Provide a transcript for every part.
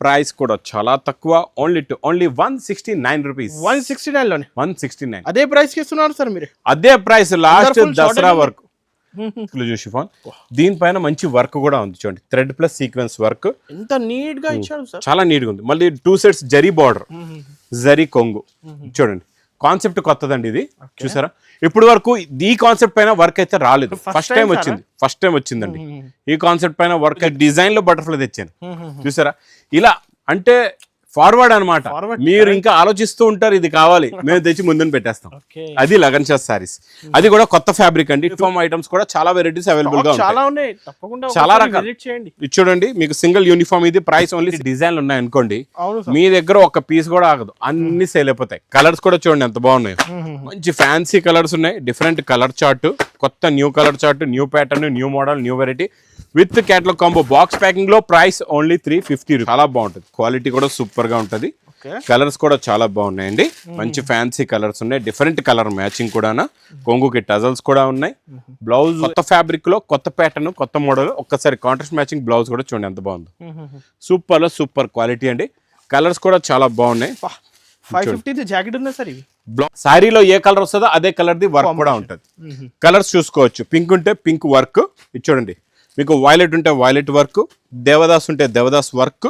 Price కూడా చాలా తక్కువ, ఓన్లీ 169 రూపీస్. 169 లోనే 169 అదే ప్రైస్ కి ఇస్తున్నారు సార్ మీరు. అదే ప్రైస్ లాస్ట్ దసరా వరకు. ఎక్స్క్లూజివ్ షిఫాన్, దీనిపైన మంచి వర్క్ కూడా ఉంది చూడండి, థ్రెడ్ ప్లస్ సీక్వెన్స్ వర్క్. ఎంత నీట్ గా ఇచ్చాడు సార్, చాలా నీట్ గా ఉంది. మళ్ళీ 2 సెట్స్ జరీ బార్డర్, జరీ కొంగు చూడండి. కాన్సెప్ట్ కొత్తదండి ఇది, చూసారా? ఇప్పుడు వరకు ఈ కాన్సెప్ట్ పైన వర్క్ అయితే రాలేదు, ఫస్ట్ టైం వచ్చిందండి ఈ కాన్సెప్ట్ పైన వర్క్. డిజైన్ లో బటర్ఫ్లై తెచ్చాను, చూసారా? ఇలా అంటే ఫార్వర్డ్ అనమాట. మీరు ఇంకా ఆలోచిస్తూ ఉంటారు ఇది కావాలి, మేము తెచ్చి ముందుని పెట్టేస్తాం. అది లగన్ షా సారీస్, అది కూడా కొత్త ఫ్యాబ్రిక్ అండి. యూనిఫామ్ ఐటమ్స్ కూడా చాలా వెరైటీస్ అవైలబుల్ గా ఉంటాయి, చాలా రకాలు. ఇది చూడండి, మీకు సింగిల్ యూనిఫామ్, ఇది ప్రైస్ ఓన్లీ. డిజైన్లు ఉన్నాయి అనుకోండి, మీ దగ్గర ఒక పీస్ కూడా ఆగదు, అన్ని సేల్ అయిపోతాయి. కలర్స్ కూడా చూడండి ఎంత బాగున్నాయి, మంచి ఫ్యాన్సీ కలర్స్ ఉన్నాయి. డిఫరెంట్ కలర్ చార్ట్, కొత్త new colour chart, new pattern, new model, new variety with catalogue combo box packing లో. Price only 350. చాలా బాగుంటుంది, క్వాలిటీ కూడా సూపర్ గా ఉంటది. కలర్స్ కూడా చాలా బాగున్నాయండి, మంచి ఫ్యాన్సీ కలర్స్ ఉన్నాయి. డిఫరెంట్ కలర్ మ్యాచింగ్ కూడా, కొంగుకి టజల్స్ కూడా ఉన్నాయి. బ్లౌజ్ కొత్త ఫ్యాబ్రిక్ లో, కొత్త ప్యాటర్న్, కొత్త మోడల్. ఒక్కసారి కాంట్రాస్ట్ మ్యాచింగ్ బ్లౌజ్ కూడా చూడండి ఎంత బాగుంది. సూపర్ లో సూపర్ క్వాలిటీ అండి. కలర్స్ కూడా చాలా బాగున్నాయి. 550 జాకెట్ ఉంది సార్. ఇవి శారీలో ఏ కలర్ వస్తుందో అదే కలర్ ది వర్క్ కూడా ఉంటుంది. కలర్స్ చూసుకోవచ్చు. పింక్ ఉంటే పింక్ వర్క్, ఇది చూడండి. మీకు వైలెట్ ఉంటే వైలెట్ వర్క్, దేవదాస్ ఉంటే దేవదాస్ వర్క్.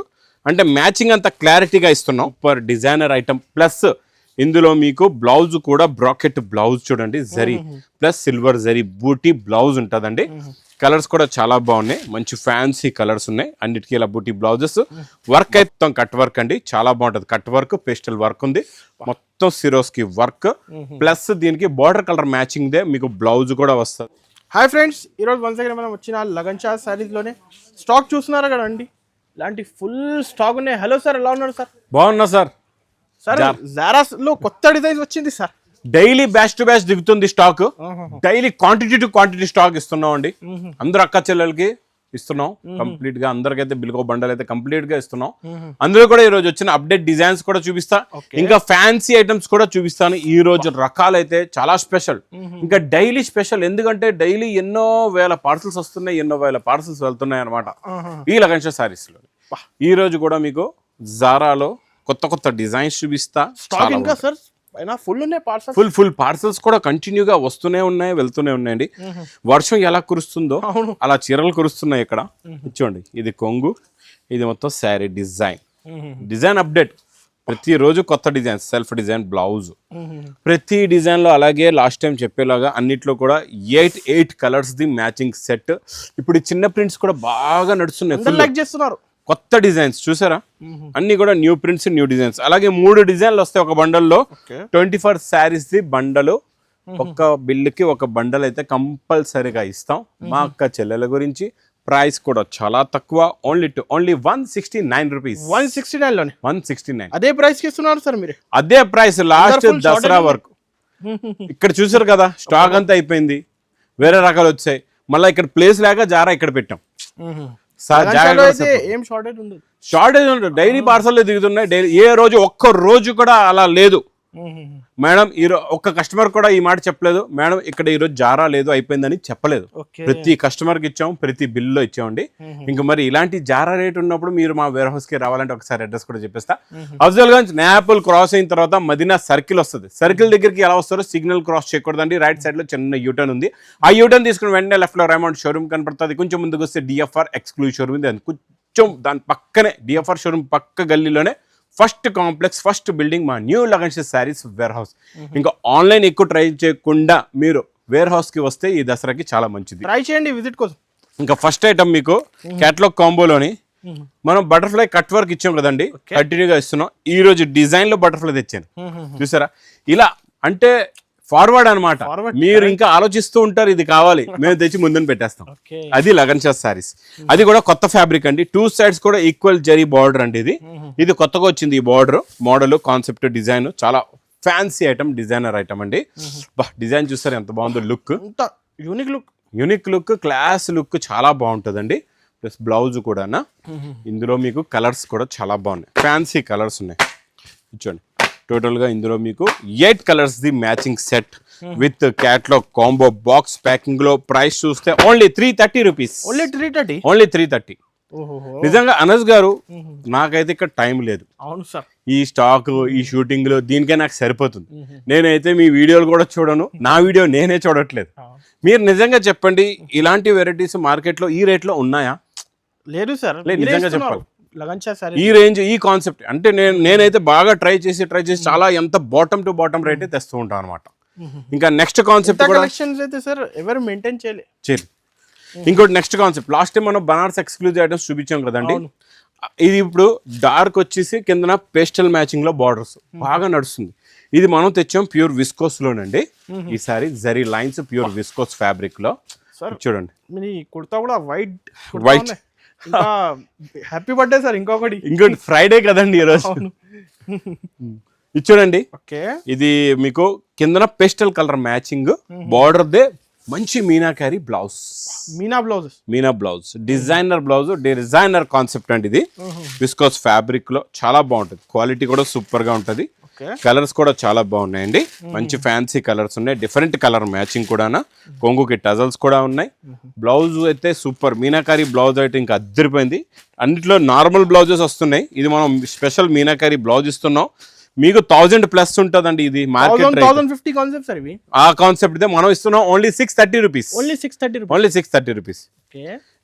అంటే మ్యాచింగ్ అంతా క్లారిటీగా ఇస్తున్నాం. Super designer item. ప్లస్ ఇందులో మీకు బ్లౌజ్ కూడా బ్రాకెట్ బ్లౌజ్ చూడండి, జరీ ప్లస్ సిల్వర్ జరీ బూటీ బ్లౌజ్ ఉంటుందండి. కలర్స్ కూడా చాలా బాగున్నాయి, మంచి ఫ్యాన్సీ కలర్స్ ఉన్నాయి. అన్నిటికీ ఇలా బూటీ బ్లౌజెస్. వర్క్ అయితే కట్ వర్క్ అండి, చాలా బాగుంటుంది. కట్ వర్క్, పేస్టల్ వర్క్ ఉంది, మొత్తం సిరోస్కి వర్క్. ప్లస్ దీనికి బార్డర్ కలర్ మ్యాచింగ్ దే మీకు బ్లౌజ్ కూడా వస్తుంది. హాయ్ ఫ్రెండ్స్, ఈరోజు వన్స్ అగైన్ మనం వచ్చిన లగన్ షా సారీస్లోనే స్టాక్ చూస్తున్నారా కదండి, ఇలాంటి ఫుల్ స్టాక్ ఉన్నాయి. హలో సార్, ఎలా ఉన్నారు సార్? బాగున్నా సార్. సార్ జారాస్లో కొత్త డిజైన్స్ వచ్చింది sir. Daily batch to batch దిగుతుంది stock. Daily quantity to quantity stock ఇస్తున్నాం అండి. అందరు అక్క చెల్లెలకి ఇస్తున్నాం కంప్లీట్ గా. అందరికైతే బిల్కో బండల్ అయితే కంప్లీట్ గా ఇస్తున్నాం. అందులో కూడా ఈ రోజు వచ్చిన అప్డేట్ డిజైన్స్ కూడా చూపిస్తా, ఇంకా ఫ్యాన్సీ ఐటమ్స్ కూడా చూపిస్తాను. ఈ రోజు రకాలు అయితే చాలా స్పెషల్, ఇంకా డైలీ స్పెషల్. ఎందుకంటే డైలీ ఎన్నో వేల పార్సల్స్ వస్తున్నాయి, ఎన్నో వేల పార్సల్స్ వెళ్తున్నాయి అనమాట ఈ లగన్ షా సారీస్ లో. ఈ రోజు కూడా మీకు జారాలో కొత్త కొత్త డిజైన్స్ చూపిస్తా. ఇంకా సార్ ఫుల్ పార్సల్స్ కూడా కంటిన్యూగా వస్తూనే ఉన్నాయి, వెళ్తూనే ఉన్నాయండి. వర్షం ఎలా కురుస్తుందో అలా చీరలు కురుస్తున్నాయి ఇక్కడ. చూడండి, ఇది కొంగు, ఇది మొత్తం శారీ డిజైన్ అప్డేట్. ప్రతిరోజు కొత్త డిజైన్, సెల్ఫ్ డిజైన్ బ్లౌజ్. ప్రతి డిజైన్ లో అలాగే లాస్ట్ టైం చెప్పేలాగా అన్నిట్లో కూడా 8 కలర్స్ ది మ్యాచింగ్ సెట్. ఇప్పుడు ఈ చిన్న ప్రింట్స్ కూడా బాగా నడుస్తున్నాయి, కొత్త డిజైన్స్ చూసారా? అన్ని కూడా న్యూ ప్రింట్స్, న్యూ డిజైన్స్. అలాగే 3 డిజైన్లు వస్తాయి ఒక బండల్లో. 24 శారీస్ ది బండలు, ఒక్క బిల్లుకి ఒక బండల్ అయితే కంపల్సరీగా ఇస్తాం మా అక్క చెల్లెల గురించి. ప్రైస్ కూడా చాలా తక్కువ, ఓన్లీ 169 రూపీస్. 169 లోనే 169 అదే ప్రైస్ కి ఇస్తున్నారు సార్ మీరు. అదే ప్రైస్ లాస్ట్ దసరా వరకు. ఇక్కడ చూసారు కదా, స్టాక్ అంతా అయిపోయింది, వేరే రకాలు వచ్చాయి. మళ్ళీ ఇక్కడ ప్లేస్ లేక జారా ఇక్కడ పెట్టాం. షార్టేజ్ ఉండదు, డైలీ పార్సల్ దిగుతున్నాయి. డైలీ ఏ రోజు ఒక్క రోజు కూడా అలా లేదు మేడం. ఒక్క కస్టమర్ కూడా ఈ మాట చెప్పలేదు మేడం ఇక్కడ ఈ రోజు జారా లేదు అయిపోయిందని చెప్పలేదు. ప్రతి కస్టమర్ కి ఇచ్చాం, ప్రతి బిల్లో ఇచ్చామండి. ఇంకా మరి ఇలాంటి జారా రేట్ ఉన్నప్పుడు మీరు మా వేర్ హౌస్ కి రావాలంటే ఒకసారి అడ్రస్ కూడా చెప్పేస్తా. అఫ్జల్ గంజ్ నేపుల్ క్రాస్ అయిన తర్వాత మదీనా సర్కిల్ వస్తుంది. సర్కిల్ దగ్గరికి ఎలా వస్తారో సిగ్నల్ క్రాస్ చేయకూడదండి. రైట్ సైడ్ లో చిన్న యూటర్న్ ఉంది. ఆ యూటర్న్ తీసుకుని వెంటనే లెఫ్ట్ లో రైమండ్ షోరూమ్ కనపడుతుంది. కొంచెం ముందుకు వస్తే డిఎఫ్ఆర్ ఎక్స్క్లూజివ్ షోరూమ్ ఉంది. కొంచెం దాని పక్కనే డిఎఫ్ఆర్ షోరూమ్ పక్క గల్లీలోనే ఫస్ట్ కాంప్లెక్స్, ఫస్ట్ బిల్డింగ్ మా new Lagan Shah saris warehouse. ఇంకా ఆన్లైన్ ఎక్కువ ట్రై చేయకుండా మీరు వేర్ హౌస్ కి వస్తే ఈ దసరాకి చాలా మంచిది. ట్రై చేయండి విజిట్ కోసం. ఇంకా ఫస్ట్ ఐటమ్ మీకు క్యాటలాగ్ కాంబోలోని మనం బటర్ఫ్లై కట్ వర్క్ ఇచ్చాం కదండి, కంటిన్యూగా ఇస్తున్నాం. ఈ రోజు డిజైన్ లో బటర్ఫ్లై తెచ్చాను, చూసారా? ఇలా అంటే ఫార్వర్డ్ అనమాట. మీరు ఇంకా ఆలోచిస్తూ ఉంటారు ఇది కావాలి, మేము తెచ్చి ముందుని పెట్టేస్తాం. అది లగన్ షా సారీస్, అది కూడా కొత్త ఫ్యాబ్రిక్ అండి. 2 సైడ్స్ కూడా ఈక్వల్ జరీ బార్డర్ అండి. ఇది కొత్తగా వచ్చింది. ఈ బార్డర్ మోడల్, కాన్సెప్ట్, డిజైన్ చాలా ఫ్యాన్సీ ఐటమ్, డిజైనర్ ఐటమ్ అండి. డిజైన్ చూస్తారు ఎంత బాగుందో, look unique look, class look చాలా బాగుంటుందండి. ప్లస్ బ్లౌజ్ కూడా ఇందులో మీకు కలర్స్ కూడా చాలా బాగున్నాయి, ఫ్యాన్సీ కలర్స్ ఉన్నాయి. చూడండి, టోటల్ గా ఇందులో మీకు 8 colours the matching set with catalogue combo box packing లో. ప్రైస్ చూస్తే ఓన్లీ 330 రూపీస్. ఓన్లీ 330. నిజంగా అనస్ గారు నాకైతే ఇక్కడ టైం లేదు. అవును సార్, ఈ స్టాక్ ఈ షూటింగ్ లో దీనికే నాకు సరిపోతుంది. నేనైతే మీ వీడియోలు కూడా చూడను, నా వీడియో నేనే చూడట్లేదు. మీరు నిజంగా చెప్పండి, ఇలాంటి వెరైటీస్ మార్కెట్ లో ఈ రేట్ లో ఉన్నాయా? లేదు సార్, నిజంగా చెప్పాలి. ఈ రేంజ్ ఈ కాన్సెప్ట్ అంటే నేనైతే బాగా ట్రై చేసి చాలా ఎంత బాటమ్ టు బాటమ్ రేటే తెస్తూ ఉంటాను అనమాట. ఇంకా నెక్స్ట్ కాన్సెప్ట్ అయితే సార్ ఎవరు మెయింటైన్ చేయలేదు. ఇంకోటి నెక్స్ట్ కాన్సెప్ట్, లాస్ట్ టైం మనం బనారస్ ఎక్స్క్లూజివ్ ఐటమ్స్ చూపించాం కదండి. ఇది ఇప్పుడు డార్క్ వచ్చేసి కిందన పేస్టల్ మ్యాచింగ్ లో బార్డర్స్ బాగా నడుస్తుంది. ఇది మనం తెచ్చాం ప్యూర్ విస్కోస్ లోనండి. ఈసారి zari lines pure viscose fabric లో చూడండి. కుర్తా కూడా వైట్. Happy birthday sir. ఇంకోటి ఫ్రైడే కదండి ఈరోజు. ఇది చూడండి, ఇది మీకు కిందన పేస్టల్ కలర్ మ్యాచింగ్ బార్డర్ దే మంచి meenakari blouse, meena blouse designer concept అండి. ఇది విస్కోస్ ఫ్యాబ్రిక్ లో చాలా బాగుంటుంది, క్వాలిటీ కూడా సూపర్ గా ఉంటది. కలర్స్ కూడా చాలా బాగున్నాయండి, మంచి ఫ్యాన్సీ కలర్స్ ఉన్నాయి, డిఫరెంట్ కలర్ మ్యాచింగ్ కూడా. కొంగుకి టజల్స్ కూడా ఉన్నాయి. బ్లౌజ్ అయితే సూపర్ మీనాకారి బ్లౌజ్ అయితే ఇంకా అద్దరిపోయింది. అన్నిట్లో నార్మల్ బ్లౌజెస్ వస్తున్నాయి, ఇది మనం స్పెషల్ మీనాకారి బ్లౌజ్ ఇస్తున్నాం. మీకు 1000+ ఉంటుందండి. ఇది మార్కెట్ ఆ కాన్సెప్ట్ ఇదే మనం ఇస్తున్నాం ఓన్లీ 630 రూపీస్. Only 630 rupees.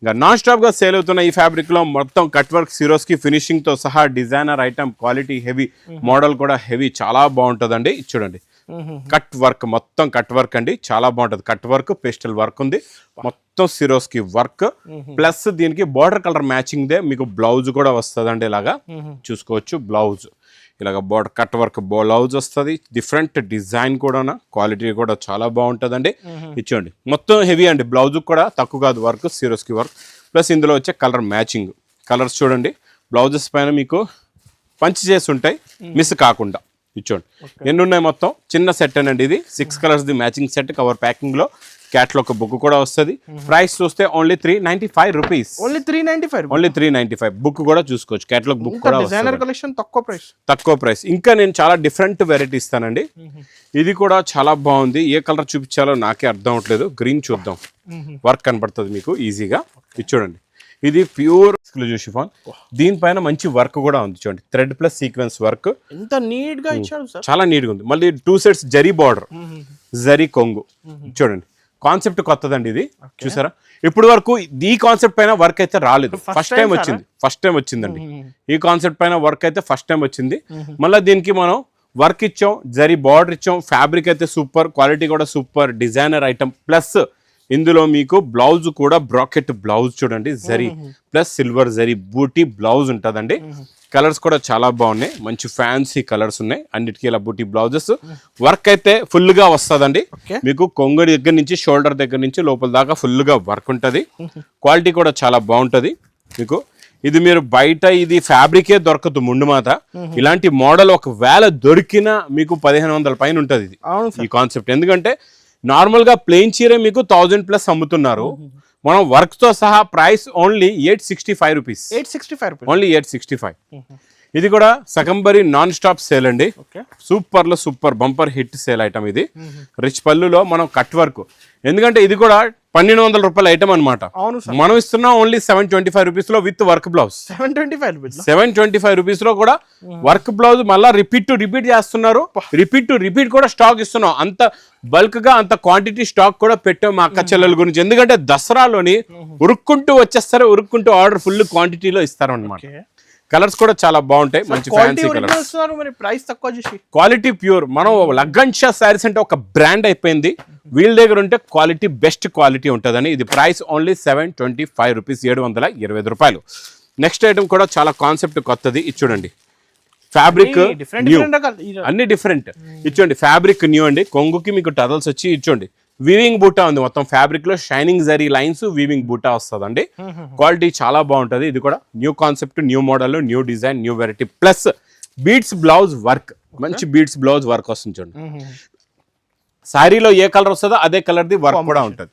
ఇంకా నాన్ స్టాప్ గా సేల్ అవుతున్న ఈ ఫ్యాబ్రిక్ లో మొత్తం కట్ వర్క్ సిరోస్కి ఫినిషింగ్ తో సహా designer item, quality heavy, model కూడా హెవీ, చాలా బాగుంటుందండి. చూడండి, కట్ వర్క్ మొత్తం కట్ వర్క్ అండి, చాలా బాగుంటుంది. కట్ వర్క్ పేస్టల్ వర్క్ ఉంది, మొత్తం సిరోస్కి వర్క్ ప్లస్ దీనికి బార్డర్ కలర్ మ్యాచింగ్ దే మీకు బ్లౌజ్ కూడా వస్తుందండి. ఇలాగా చూసుకోవచ్చు, బ్లౌజ్ ఇలాగ బార్డర్ కట్ వర్క్ బ్లౌజ్ వస్తుంది. డిఫరెంట్ డిజైన్ కూడా, క్వాలిటీ కూడా చాలా బాగుంటుందండి. ఇచ్చోండి మొత్తం హెవీ అండి, బ్లౌజ్ కూడా తక్కువ కాదు వర్క్, సిరోస్కి వర్క్ ప్లస్ ఇందులో వచ్చే కలర్ మ్యాచింగ్. కలర్స్ చూడండి, బ్లౌజెస్ పైన మీకు పంచ్ చేసి ఉంటాయి మిస్ కాకుండా. ఇచ్చోండి ఎన్ని ఉన్నాయి, మొత్తం చిన్న సెట్ అండి. ఇది 6 colours the matching set, cover packing లో. క్యాట్లాగ్ బుక్ కూడా వస్తుంది. ప్రైస్ చూస్తే ఓన్లీ 395 రూపీస్. ఓన్లీ 395. బుక్ కూడా చూసుకోవచ్చు, క్యాట్లాగ్ బుక్ కూడా తక్కువ ప్రైస్. ఇంకా నేను చాలా డిఫరెంట్ వెరైటీ ఇస్తానండి. ఇది కూడా చాలా బాగుంది, ఏ కలర్ చూపించాలో నాకే అర్థం అవట్లేదు. గ్రీన్ చూద్దాం, వర్క్ కనబడుతుంది మీకు ఈజీగా. ఇది చూడండి, ఇది ప్యూర్ ఎక్స్క్లూజివ్ షిఫాన్, దీనిపైన మంచి వర్క్ కూడా ఉంది. చూడండి, థ్రెడ్ ప్లస్ సీక్వెన్స్ వర్క్, ఎంత నీట్ గా ఇచ్చాడు సార్, చాలా నీట్ గా ఉంది. మళ్ళీ 2 సెట్స్ జరీ బార్డర్, జరీ కొంగు. చూడండి, కాన్సెప్ట్ కొత్తదండి ఇది, చూసారా? ఇప్పుడు వరకు ఈ కాన్సెప్ట్ పైన వర్క్ అయితే రాలేదు, ఫస్ట్ టైం వచ్చిందండి. ఈ కాన్సెప్ట్ పైన వర్క్ అయితే ఫస్ట్ టైం వచ్చింది. మళ్ళీ దీనికి మనం వర్క్ ఇచ్చాం, జరీ బార్డర్ ఇచ్చాం, ఫ్యాబ్రిక్ అయితే సూపర్, క్వాలిటీ కూడా సూపర్, డిజైనర్ ఐటమ్ ప్లస్ ఇందులో మీకు బ్లౌజ్ కూడా బ్రాకెట్ బ్లౌజ్ చూడండి, జరీ ప్లస్ సిల్వర్ జరీ బూటీ బ్లౌజ్ ఉంటుందండి. కలర్స్ కూడా చాలా బాగున్నాయి, మంచి ఫ్యాన్సీ కలర్స్ ఉన్నాయి. అన్నిటికీ ఇలా బూటీ బ్లౌజెస్. వర్క్ అయితే ఫుల్ గా వస్తుందండి మీకు, కొంగడి దగ్గర నుంచి షోల్డర్ దగ్గర నుంచి లోపల దాకా ఫుల్ గా వర్క్ ఉంటుంది. క్వాలిటీ కూడా చాలా బాగుంటది మీకు. ఇది మీరు బయట ఇది ఫ్యాబ్రికే దొరకదు ముందు మాత. ఇలాంటి మోడల్ ఒకవేళ దొరికినా మీకు 1500 పైన ఉంటుంది ఇది ఈ కాన్సెప్ట్. ఎందుకంటే నార్మల్ గా ప్లెయిన్ చీర మీకు 1000+ అమ్ముతున్నారు, మనం వర్క్ తో సహా ప్రైస్ ఓన్లీ 865 రూపీస్. ఓన్లీ 865. ఇది కూడా సకంబరి నాన్ స్టాప్ సేల్ అండి, సూపర్ లో super bumper hit sale item. ఇది రిచ్ పళ్ళులో మనం కట్ వర్క్, ఎందుకంటే ఇది కూడా 1200 రూపాయల ఐటమ్ అనమాట. మనం ఇస్తున్నాం ఓన్లీ 725 రూపీస్ లో విత్ వర్క్ బ్లౌజ్. 725 రూపీస్ లో కూడా వర్క్ బ్లౌజ్. మళ్ళీ రిపీట్ చేస్తున్నారు, రిపీట్ కూడా స్టాక్ ఇస్తున్నాం. అంత బల్క్ గా అంత క్వాంటిటీ స్టాక్ కూడా పెట్టాం మా అక్క చెల్లెల గురించి. ఎందుకంటే దసరాలోని ఉరుక్కుంటూ వచ్చేస్తారు, ఉరుక్కుంటూ ఆర్డర్ ఫుల్ క్వాంటిటీలో ఇస్తారు అనమాట. కలర్స్ కూడా చాలా బాగుంటాయి, మంచి ఫ్యాన్సీ కలర్స్, క్వాలిటీ ప్యూర్. మనం లగ్గన్ షా శారీస్ అంటే ఒక బ్రాండ్ అయిపోయింది, వీళ్ళ దగ్గర ఉంటే క్వాలిటీ బెస్ట్ క్వాలిటీ ఉంటుందని. ఇది ప్రైస్ ఓన్లీ 725 రూపీస్, 725 రూపాయలు. నెక్స్ట్ ఐటమ్ కూడా చాలా కాన్సెప్ట్ కొత్తది. ఇది చూడండి, ఫ్యాబ్రిక్ న్యూ, అన్ని డిఫరెంట్. ఇచ్చోండి, ఫ్యాబ్రిక్ న్యూ అండి. కొంగుకి మీకు టజల్స్ వచ్చి ఇచ్చోండి, వీవింగ్ బూటా ఉంది మొత్తం ఫ్యాబ్రిక్ లో, షైనింగ్ జరీ లైన్స్, వీవింగ్ బూటా వస్తుందండి. క్వాలిటీ చాలా బాగుంటది. ఇది కూడా new concept, new model, new design, new variety plus beads blouse work, మంచి బీట్స్ బ్లౌజ్ వర్క్ వస్తుంది చూడండి. శారీలో ఏ కలర్ వస్తుందో అదే కలర్ ది వర్క్ కూడా ఉంటుంది.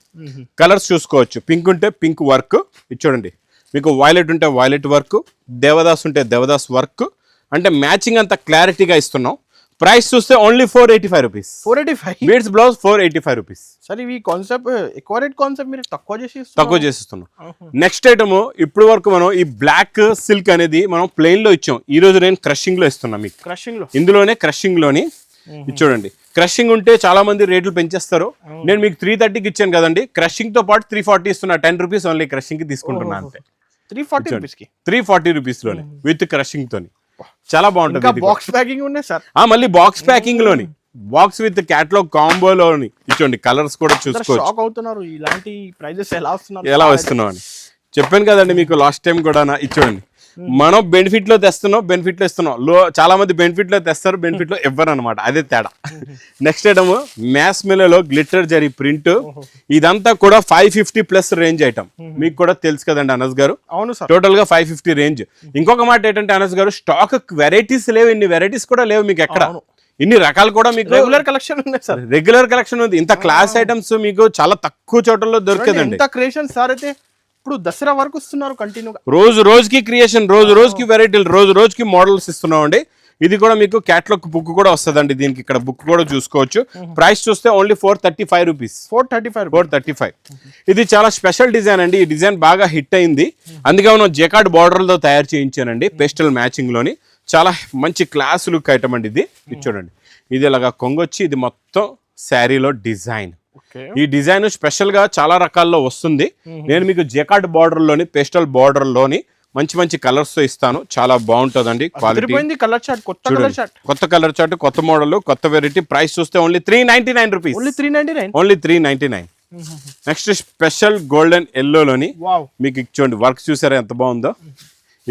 కలర్స్ చూసుకోవచ్చు, పింక్ ఉంటే పింక్ వర్క్, ఇది చూడండి. మీకు వైలెట్ ఉంటే వైలెట్ వర్క్, దేవదాస్ ఉంటే దేవదాస్ వర్క్. అంటే మ్యాచింగ్ అంత క్లారిటీగా ఇస్తున్నాం. ప్రైస్ చూస్తే only 485 rupees. 485 beads blouse 485 rupees. Sir ఇవి కాన్సెప్ట్ ఎక్కువ రేట్ కాన్సెప్ట్ మీరు తక్కువ చేసిస్తున్నాం. నెక్స్ట్ ఐటమ్ ఇప్పుడు వరకు మనం ఈ బ్లాక్ సిల్క్ అనేది మనం ప్లెయిన్ లో ఇచ్చాం. ఈ రోజు నేను క్రషింగ్ లో ఇస్తున్నా మీకు. క్రషింగ్ లో ఇందులోనే క్రషింగ్ లోని ఇది చూడండి. క్రషింగ్ ఉంటే చాలా మంది రేట్లు పెంచేస్తారు. నేను మీకు 330కి ఇచ్చాను కదండి. క్రషింగ్ తో పాటు 340 ఇస్తున్నా. 10 రూపీస్ ఓన్లీ క్రషింగ్ కి తీసుకుంటున్నా అంతే. 340 రూపీస్ కి 340 రూపీస్ లోని విత్ క్రషింగ్ తోని చాలా బాగుంటుంది. బాక్స్ ప్యాకింగ్ ఉన్నాయి సార్. మళ్ళీ బాక్స్ ప్యాకింగ్ లోని బాక్స్ విత్ క్యాటలాగ్ కాంబోలోని ఇచ్చోండి. కలర్స్ కూడా చూసుకోవచ్చు. షాక్ అవుతున్నారు ఇలాంటి ప్రైజెస్ ఎలా వస్తున్నావు అని చెప్పాను కదండి మీకు లాస్ట్ టైం కూడా. ఇచ్చోండి మనం బెనిఫిట్ లో తెస్తున్నాం, బెనిఫిట్ లో ఇస్తున్నాం. చాలా మంది బెనిఫిట్ లో తెస్తారు, బెనిఫిట్ లో ఇవ్వరు అనమాట. అదే తేడా. నెక్స్ట్ ఐటమ్ మ్యాస్ మిల్లో గ్లిటర్ జరీ ప్రింట్. ఇదంతా కూడా 550 ప్లస్ రేంజ్ ఐటమ్. మీకు కూడా తెలుసు కదండి అనస్ గారు. అవును సార్. టోటల్ గా 550 రేంజ్. ఇంకొక మాట ఏంటంటే అనస్ గారు, స్టాక్ వెరైటీస్ లేవు, ఇన్ని వెరైటీస్ కూడా లేవు మీకు ఎక్కడ. ఇన్ని రకాలు కూడా మీకు రెగ్యులర్ కలెక్షన్ ఉన్నాయి సార్. రెగ్యులర్ కలెక్షన్ ఉంది. ఇంత క్లాస్ ఐటమ్స్ మీకు చాలా తక్కువ చోట్లలో దొరికేదండి. ఇంత క్రియేషన్ సార్ అయితే ఇప్పుడు దసరా వరకు వస్తున్నారు కంటిన్యూగా. రోజు రోజుకి క్రియేషన్, రోజు రోజుకి వెరైటీలు, రోజు రోజుకి మోడల్స్ ఇస్తున్నాం అండి. ఇది కూడా మీకు క్యాటలాగ్ బుక్ కూడా వస్తుందండి. దీనికి ఇక్కడ బుక్ కూడా చూసుకోవచ్చు. ప్రైస్ చూస్తే ఓన్లీ 435 రూపీస్. 435. ఇది చాలా స్పెషల్ డిజైన్ అండి. ఈ డిజైన్ బాగా హిట్ అయింది. అందుకే మనం జెకార్డ్ బార్డర్లతో తయారు చేయించానండి. పేస్టల్ మ్యాచింగ్ లోని చాలా మంచి క్లాస్ లుక్ ఐటమ్ అండి. ఇది చూడండి. ఇది ఇలాగా కొంగొచ్చి ఇది మొత్తం శారీలో డిజైన్. ఈ డిజైన్ స్పెషల్ గా చాలా రకాల్లో వస్తుంది. నేను మీకు జెకార్డ్ బార్డర్ లోని పేస్టల్ బార్డర్ లోని మంచి మంచి కలర్స్ తో ఇస్తాను. చాలా బాగుంటుందండి క్వాలిటీ. కొత్త కలర్ చార్ట్, కొత్త మోడల్, కొత్త వెరైటీ. ప్రైస్ చూస్తే only 399 rupees. Only 399. Next special golden yellow లోని మీకు చూడండి వర్క్ చూసారా ఎంత బాగుందో.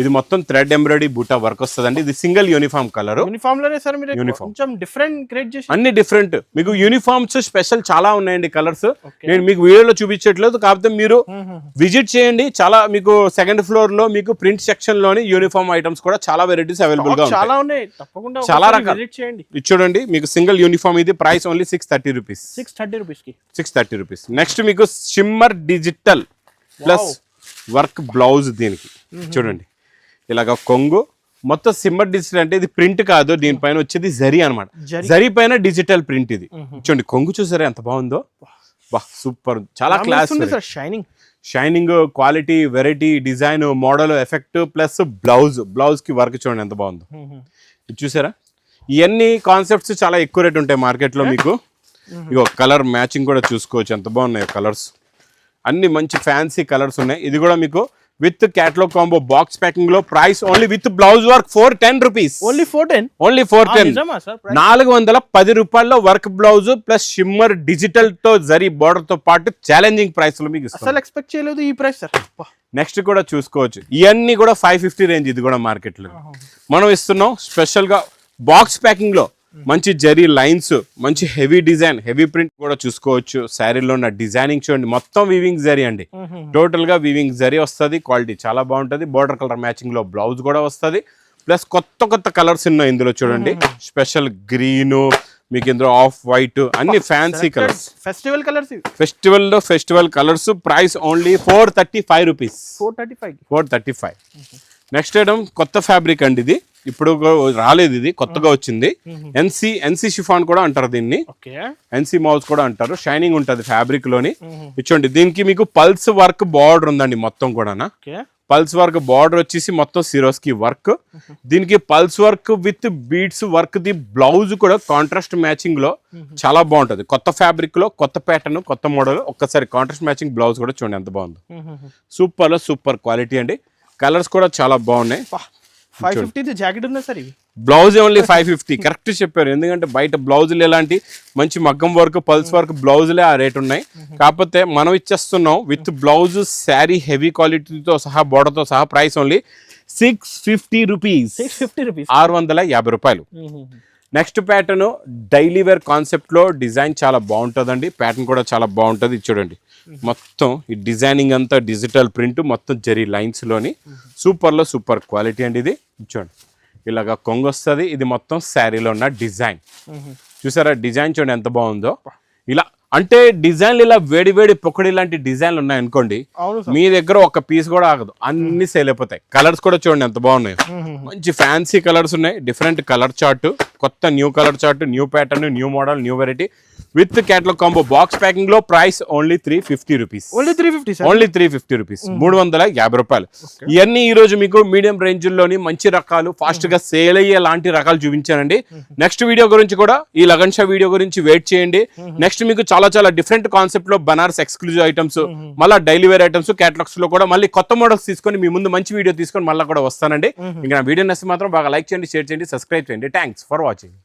ఇది మొత్తం థ్రెడ్ ఎంబ్రాయిడరీ బూటా వర్క్ వస్తుందండి. ఇది సింగిల్ యూనిఫామ్ కలర్. అన్ని డిఫరెంట్. మీకు యూనిఫామ్స్ స్పెషల్ చాలా ఉన్నాయండి కలర్స్. నేను మీకు వీడియోలో చూపించట్లేదు, కాకపోతే మీరు విజిట్ చేయండి. చాలా మీకు సెకండ్ ఫ్లోర్ లో మీకు ప్రింట్ సెక్షన్ లోని యూనిఫామ్ ఐటమ్స్ కూడా చాలా వెరైటీస్ అవైలబుల్ గా ఉన్నాయి. చాలా రకాలు చూడండి. మీకు సింగిల్ యూనిఫామ్. ఇది price only 630 rupees. 630 rupees. Next మీకు shimmer digital plus work blouse. దీనికి చూడండి ఇలాగ కొంగు మొత్తం సిమ్మర్ డిజిటల్. అంటే ఇది ప్రింట్ కాదు, దీనిపైన వచ్చేది జరీ అనమాట. జరీ పైన డిజిటల్ ప్రింట్. ఇది చూడండి కొంగు చూసారా ఎంత బాగుందో. బా సూపర్. చాలా class. Shining quality, variety, design, model, effect plus blouse కి వర్క్ చూడండి ఎంత బాగుందో. ఇది చూసారా. ఇవన్నీ కాన్సెప్ట్స్ చాలా ఎక్కువ రేట్ ఉంటాయి మార్కెట్ లో. మీకు ఇగో కలర్ మ్యాచింగ్ కూడా చూసుకోవచ్చు ఎంత బాగున్నాయి కలర్స్. అన్ని మంచి ఫ్యాన్సీ కలర్స్ ఉన్నాయి. ఇది కూడా మీకు with catalogue combo box packing లో. Price only with blouse work 410 rupees. Only 410. 410 రూపాయల్లో work blouse plus shimmer digital తో జరీ బార్డర్ తో పాటు ఛాలెంజింగ్ ప్రైస్ లో మీకు అసలు ఎక్స్పెక్ట్ చేయలేదు ఈ ప్రైస్ సార్. నెక్స్ట్ కూడా చూసుకోవచ్చు. ఇవన్నీ కూడా 550 రేంజ్. ఇది కూడా మార్కెట్ లో మనం ఇస్తున్నాం స్పెషల్ గా బాక్స్ ప్యాకింగ్ లో. మంచి జరీ లైన్స్, మంచి హెవీ డిజైన్, హెవీ ప్రింట్ కూడా చూసుకోవచ్చు. శారీలో ఉన్న డిజైనింగ్ చూడండి మొత్తం వీవింగ్ జరీ అండి. టోటల్ గా వీవింగ్ జరీ వస్తుంది. క్వాలిటీ చాలా బాగుంటుంది. బార్డర్ కలర్ మ్యాచింగ్ లో బ్లౌజ్ కూడా వస్తుంది. ప్లస్ కొత్త కలర్స్ ఉన్నాయి ఇందులో చూడండి. స్పెషల్ గ్రీన్, మీకు ఇందులో ఆఫ్ వైట్, అన్ని fancy colours. Festival colours. Price only 435 rupees. 435. Next item కొత్త ఫ్యాబ్రిక్ అండి. ఇది ఇప్పుడు రాలేదు, ఇది కొత్తగా వచ్చింది. ఎన్సీ షిఫాన్ కూడా అంటారు దీన్ని. ఎన్సీ మౌస్ కూడా అంటారు. షైనింగ్ ఉంటుంది ఫ్యాబ్రిక్ లోని. ఇచ్చోండి దీనికి మీకు పల్స్ వర్క్ బార్డర్ ఉందండి మొత్తం కూడా. పల్స్ వర్క్ బార్డర్ వచ్చేసి మొత్తం సిరోస్కి వర్క్. దీనికి pulse work with beads work. The blouse కూడా కాంట్రాస్ట్ మ్యాచింగ్ లో చాలా బాగుంటది. కొత్త ఫ్యాబ్రిక్ లో కొత్త ప్యాటర్న్, కొత్త మోడల్. ఒక్కసారి కాంట్రాస్ట్ మ్యాచింగ్ బ్లౌజ్ కూడా చూడండి ఎంత బాగుందో. సూపర్ క్వాలిటీ అండి. కలర్స్ కూడా చాలా బాగున్నాయి. 550 జాకెట్ ఉందా సార్. ఇవి బ్లౌజ్ ఓన్లీ 550. కరెక్ట్ చెప్పారు. ఎందుకంటే బయట బ్లౌజులు ఎలాంటి మంచి మగ్గం వర్క్, పల్స్ వర్క్ బ్లౌజులే ఆ రేట్ ఉన్నాయి. కాకపోతే మనం ఇచ్చేస్తున్నాం విత్ బ్లౌజ్, శారీ హెవీ క్వాలిటీతో సహా, బోర్డర్తో సహా. Price only 650 rupees. 650 రూపాయలు. Next pattern daily wear concept లో డిజైన్ చాలా బాగుంటుందండి. ప్యాటర్న్ కూడా చాలా బాగుంటుంది. చూడండి మొత్తం ఈ డిజైనింగ్ అంతా డిజిటల్ ప్రింట్, మొత్తం జరీ లైన్స్ లోని. సూపర్ క్వాలిటీ అండి. ఇది చూడండి ఇలాగా కొంగు వస్తుంది. ఇది మొత్తం శారీలో ఉన్న డిజైన్ చూసారా. డిజైన్ చూడండి ఎంత బాగుందో. ఇలా అంటే డిజైన్లు ఇలా వేడి పొక్కడి లాంటి డిజైన్లు ఉన్నాయి అనుకోండి, మీ దగ్గర ఒక పీస్ కూడా ఆగదు, అన్ని సేల్ అయిపోతాయి. కలర్స్ కూడా చూడండి ఎంత బాగున్నాయి. మంచి ఫ్యాన్సీ కలర్స్ ఉన్నాయి. Different colour chart. కొత్త new colour chart, new pattern, new model, new variety with catalogue combo box packing లో price only 350 rupees. Only 350 sir. Only 350 rupees, 350 రూపాయలు. ఇవన్నీ ఈ రోజు మీకు మీడియం రేంజ్ లోని మంచి రకాలు, ఫాస్ట్ గా సేల్ అయ్యే లాంటి రకాలు చూపించానండి. నెక్స్ట్ వీడియో గురించి కూడా ఈ లగన్ షా వీడియో గురించి వెయిట్ చేయండి. నెక్స్ట్ మీకు చాలా చాలా డిఫరెంట్ కాన్సెప్ట్ లో బనారస్ ఎక్స్క్లూజివ్ ఐటమ్స్, మళ్ళీ డైలీ వేర్ ఐటమ్స్ క్యాటలాగ్స్ లో కూడా మళ్ళీ కొత్త మోడల్స్ తీసుకొని మీ ముందు మంచి వీడియో తీసుకొని మళ్ళీ కూడా వస్తానండి. ఇంకా నా వీడియో నచ్చి మాత్రం బాగా లైక్ చేయండి, షేర్ చేయండి, సబ్స్క్రైబ్ చేయండి. Thanks for watching.